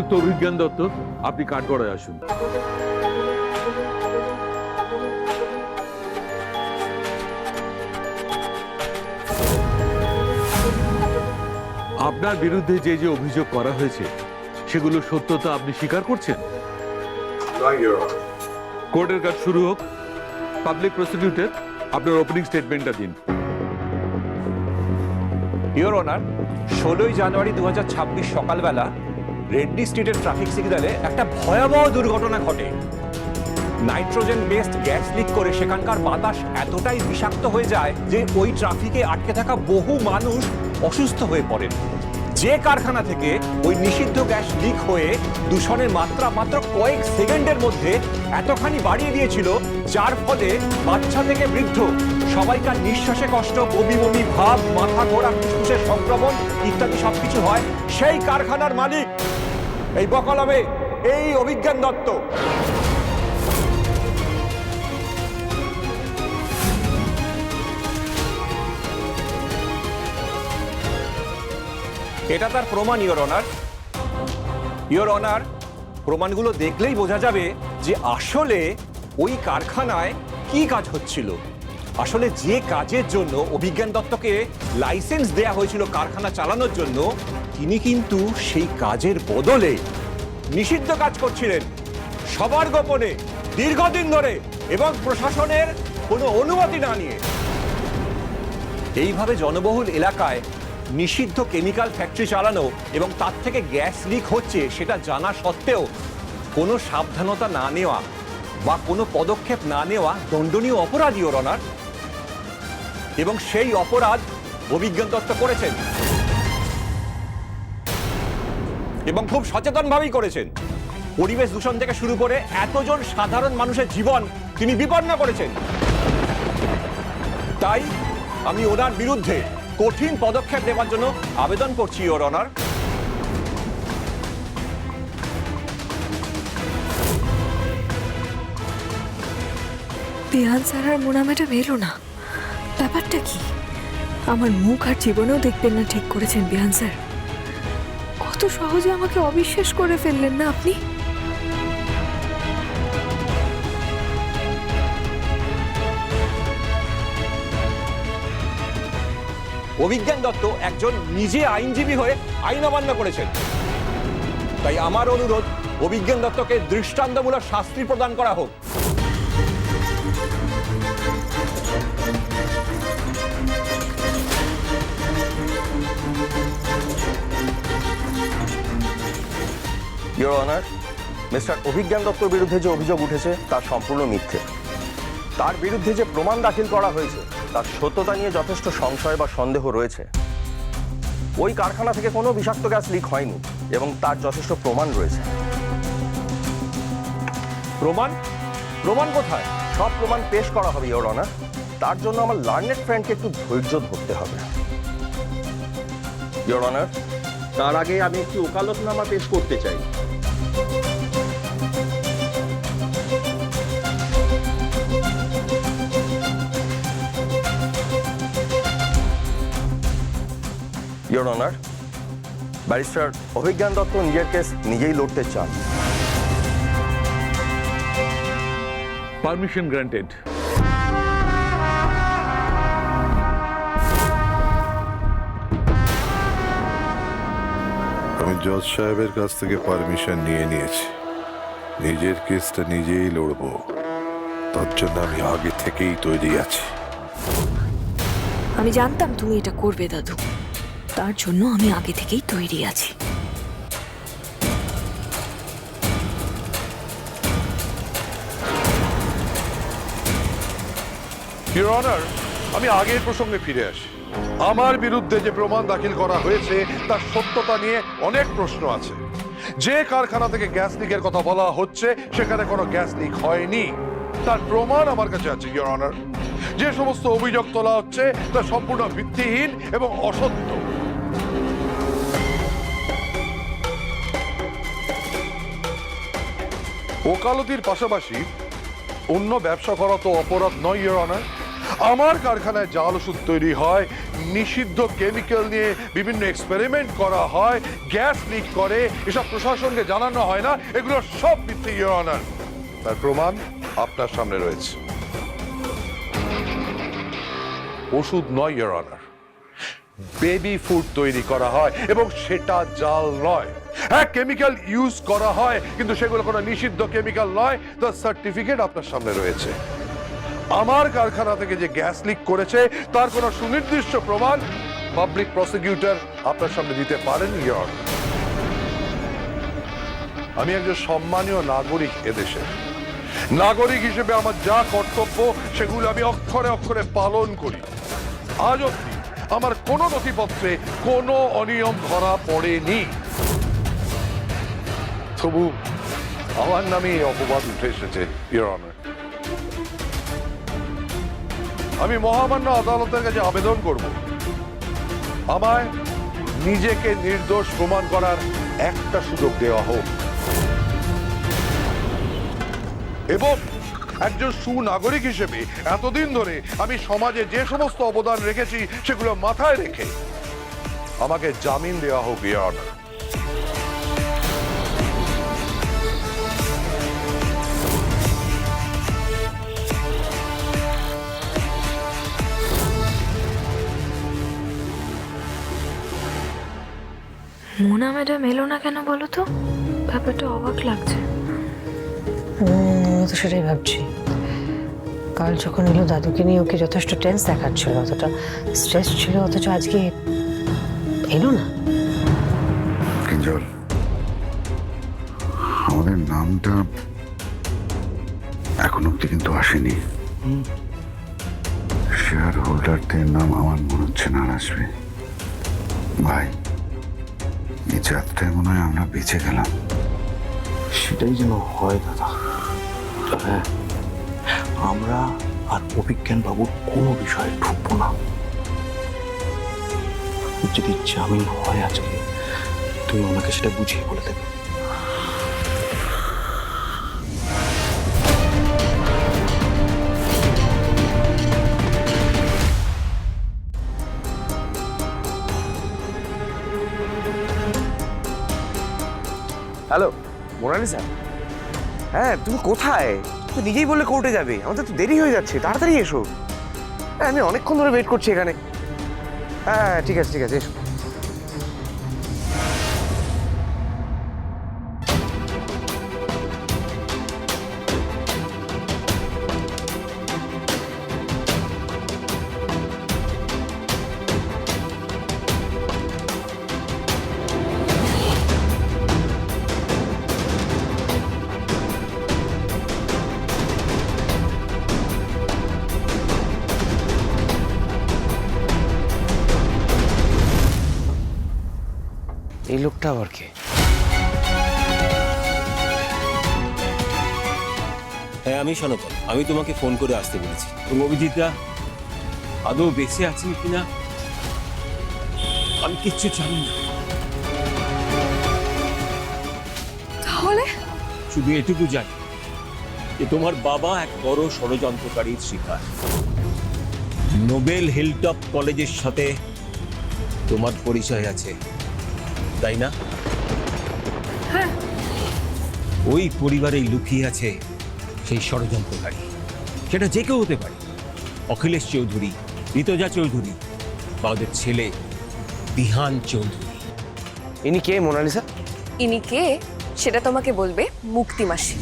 অভিযুক্ত অভিজ্ঞান দত্ত, আপনি কাঠগড়ায় আসুন। আপনার বিরুদ্ধে যে যে অভিযোগ করা হয়েছে সেগুলো সত্যতা আপনি স্বীকার করছেন? কোর্টের কাজ শুরু হোক। পাবলিক প্রসিকিউটর, আপনার ওপেনিং স্টেটমেন্টটা দিন। ইওর অনার, 16 জানুয়ারি 2026 সকালবেলা রেড্ডি স্ট্রিটের ট্রাফিক সিগন্যালে একটা ভয়াবহ দুর্ঘটনা ঘটে। নাইট্রোজেন বেসড গ্যাস লিক করে সেখানকার বাতাস এতটাই বিষাক্ত হয়ে যায় যে ওই ট্রাফিকে আটকে থাকা বহু মানুষ অসুস্থ হয়ে পড়েন। যে কারখানা থেকে ওই নিষিদ্ধ গ্যাস লিক হয়ে দূষণের মাত্রা মাত্র কয়েক সেকেন্ডের মধ্যে এতখানি বাড়িয়ে দিয়েছিল, যার ফলে বাচ্চা থেকে বৃদ্ধ সবাইকার নিঃশ্বাসে কষ্ট, বমি বমি ভাব, মাথা ঘোরা, ফুসফুসের সংক্রমণ ইত্যাদি সবকিছু হয়, সেই কারখানার মালিক এই বকলমে এই অভিজ্ঞান দত্ত। এটা তার প্রমাণ, ইওর অনার। ইওর অনার, প্রমাণগুলো দেখলেই বোঝা যাবে যে আসলে ওই কারখানায় কি কাজ হচ্ছিল। আসলে যে কাজের জন্য অভিজ্ঞান দত্তকে লাইসেন্স দেয়া হয়েছিল কারখানা চালানোর জন্য, তিনি কিন্তু সেই কাজের বদলে নিষিদ্ধ কাজ করছিলেন, সবার গোপনে, দীর্ঘদিন ধরে, এবং প্রশাসনের কোনো অনুমতি না নিয়ে। এইভাবে জনবহুল এলাকায় নিষিদ্ধ কেমিক্যাল ফ্যাক্টরি চালানো এবং তার থেকে গ্যাস লিক হচ্ছে সেটা জানা সত্ত্বেও কোনো সাবধানতা না নেওয়া বা কোনো পদক্ষেপ না নেওয়া দণ্ডনীয় অপরাধ, ইওর অনার। এবং সেই অপরাধ অভিজ্ঞান দত্ত করেছেন, এবং খুব সচেতনভাবেই করেছেন। পরিবেশ দূষণ থেকে শুরু করে এতজন সাধারণ মানুষের জীবন তিনি বিপন্ন করেছেন। তাই আমি ওনার বিরুদ্ধে কঠিন পদক্ষেপ নেওয়ার জন্য আবেদন করছি, your honour. Bihan sir R Mona madam এলো না, ব্যাপারটা কি? আমার মুখ আর জীবনেও দেখবেন না ঠিক করেছেন বিহান স্যার। কত সহজে আমাকে অবিশ্বাস করে ফেললেন না আপনি। অভিজ্ঞান দত্ত একজন নিজে আইনজীবী হয়ে আইন অমান্য করেছেন। তাই আমার অনুরোধ, অভিজ্ঞান দত্তকে দৃষ্টান্তমূলক শাস্তি প্রদান করা হোক। ইওর অনার, মিস্টার অভিজ্ঞান দত্তর বিরুদ্ধে যে অভিযোগ উঠেছে তা সম্পূর্ণ মিথ্যে। তার বিরুদ্ধে যে প্রমাণ দাখিল করা হয়েছে তার সত্যতা নিয়ে যথেষ্ট সংশয় বা সন্দেহ রয়েছে। ওই কারখানা থেকে কোনো বিষাক্ত গ্যাস লিক হয়নি এবং তার যথেষ্ট প্রমাণ রয়েছে। প্রমাণ? প্রমাণ কোথায়? সব প্রমাণ পেশ করা হবে, ইওর অনার। তার জন্য আমার লার্নেড ফ্রেন্ডকে একটু ধৈর্য ধরতে হবে। ইওর অনার, তার আগে আমি একটি ওকালতনামা পেশ করতে চাই। ইওর অনার, ব্যারিস্টার অভিজ্ঞান দত্ত নিজের কেস নিজেই লড়তে চান। Permission granted. আমি জজ সাহেবের কাছ থেকে পারমিশন নিয়েছি। নিজের কেসটা নিজেই লড়বো, তার জন্য আমি আগে থেকেই তৈরি আছি। আমি জানতাম তুমি এটা করবে দাদু, তার জন্য আমি আগে থেকেই তৈরি আছি। ইওর অনার, আমি আগের প্রসঙ্গে ফিরে আসি। আমার বিরুদ্ধে যে প্রমাণ দাখিল করা হয়েছে তার সত্যতা নিয়ে অনেক প্রশ্ন আছে। যে কারখানা থেকে গ্যাস লিকের কথা বলা হচ্ছে সেখানে কোনো গ্যাস লিক হয়নি, তার প্রমাণ আমার কাছে আছে, ইওর অনার। যে সমস্ত অভিযোগ তোলা হচ্ছে তা সম্পূর্ণ ভিত্তিহীন এবং অসত্য। ওকালতির পাশাপাশি অন্য ব্যবসা করা তো অপরাধ নয়, ইওর অনার। আমার কারখানায় জাল ওষুধ তৈরি হয়, নিষিদ্ধ কেমিক্যাল নিয়ে বিভিন্ন এক্সপেরিমেন্ট করা হয়, গ্যাস লিক করে, এসব প্রশাসনকে জানানো হয় না, এগুলো সব মিথ্যে ইওর অনার। তার প্রমাণ আপনার সামনে রয়েছে। ওষুধ নয় ইওর অনার, বেবি ফুড তৈরি করা হয় এবং সেটা জাল নয়। হ্যাঁ, কেমিক্যাল ইউজ করা হয়, কিন্তু সেগুলো কোনো নিষিদ্ধ কেমিক্যাল নয়। তার সার্টিফিকেট আপনার সামনে রয়েছে। আমার কারখানা থেকে যে গ্যাস লিক করেছে তার কোনো সুনির্দিষ্ট প্রমাণ পাবলিক প্রসিকিউটর আপনার সামনে দিতে পারেন ইওর অনার। আমি একজন সম্মানীয় নাগরিক এদেশের। নাগরিক হিসেবে আমার যা কর্তব্য সেগুলো আমি অক্ষরে অক্ষরে পালন করি। আজ অবধি আমার কোনো নথিপত্রে কোনো অনিয়ম ধরা পড়েনি, তবু আমার নামে এই অপবাদ উঠে এসেছে ইওর অনার। আমি মহামান্য আদালতের কাছে আবেদন করব, আমায় নিজেকে নির্দোষ প্রমাণ করার একটা সুযোগ দেওয়া হোক এবং একজন সুনাগরিক হিসেবে এতদিন ধরে আমি সমাজে যে সমস্ত অবদান রেখেছি সেগুলো মাথায় রেখে আমাকে জামিন দেওয়া হোক ইওর অনার। মোনা ম্যাডাম এলো না কেন বলো তো? ব্যাপারটা অবাক লাগছে। আমি তো সেটাই ভাবছি। কাল যখন এলো দাদুকে নিয়ে ওকে যথেষ্ট টেন্স দেখাচ্ছিল, অতটা স্ট্রেস ছিল, অথচ আজকে এলো না। কিঞ্জল, আমাদের নামটা এখন অব্দি কিন্তু আসেনি। শেয়ার হোল্ডারদের নাম আমার মনে হচ্ছে না আসবে। ভাই, এই যাত্রায় মনে হয় আমরা বেঁচে গেলাম। সেটাই যেন হয় দাদা। হ্যাঁ, আমরা আর অভিজ্ঞান বাবুর কোনো বিষয়ে ঢুকবো না। যদি জামিন হয় আজকে, তুমি ওনাকে সেটা বুঝিয়ে বলে দেবে। হ্যালো মোনালিসা, হ্যাঁ তুমি কোথায়? তুই নিজেই বললে কোর্টে যাবে, আমাদের তো দেরি হয়ে যাচ্ছে, তাড়াতাড়ি এসো। হ্যাঁ, আমি অনেকক্ষণ ধরে ওয়েট করছি এখানে। হ্যাঁ ঠিক আছে ঠিক আছে, এসো। এই লোকটা আবার কে? হ্যাঁ আমি সনাতন, আমি তোমাকে ফোন করে আসতে বলেছি। এবং অভিজিৎরা আদৌ বেঁচে আছেন কিনা আমি কিচ্ছু জানি না। তাহলে শুধু এটুকু জানি যে তোমার বাবা এক বড় ষড়যন্ত্রকারীর শিকার। নোবেল হিলটপ কলেজের সাথে তোমার পরিচয় আছে, তাই না? হ্যাঁ, ওই পরিবারেই লুকিয়ে আছে সেই ষড়যন্ত্রকারী। সেটা যে কেউ হতে পারে, অখিলেশ চৌধুরী, ঋতজা চৌধুরী বা ওদের ছেলে বিহান চৌধুরী। ইনি কে মোনালিসা? ইনি কে সেটা তোমাকে বলবে মুক্তি মাসি।